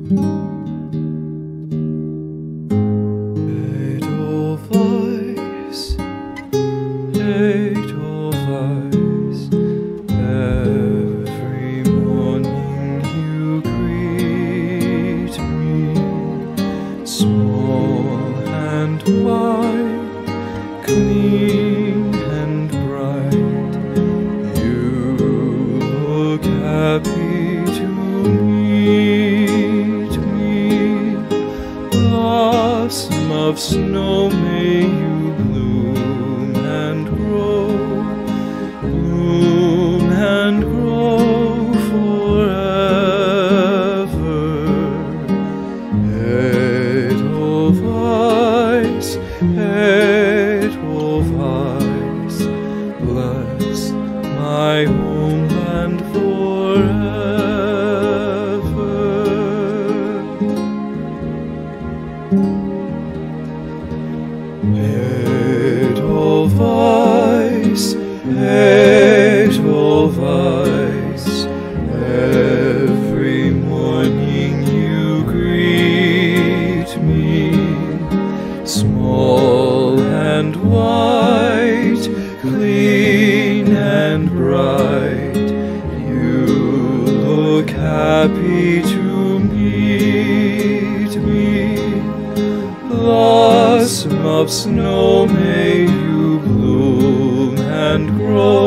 Edelweiss, Edelweiss, every morning you greet me, small and white, clean and bright. You look happy to meet me. Blossom of snow, may you bloom and grow forever. Edelweiss, Edelweiss, bless my homeland forever. Edelweiss, Edelweiss, every morning you greet me, small and white, clean and bright. You look happy to meet me. Blossom of snow, may you bloom and grow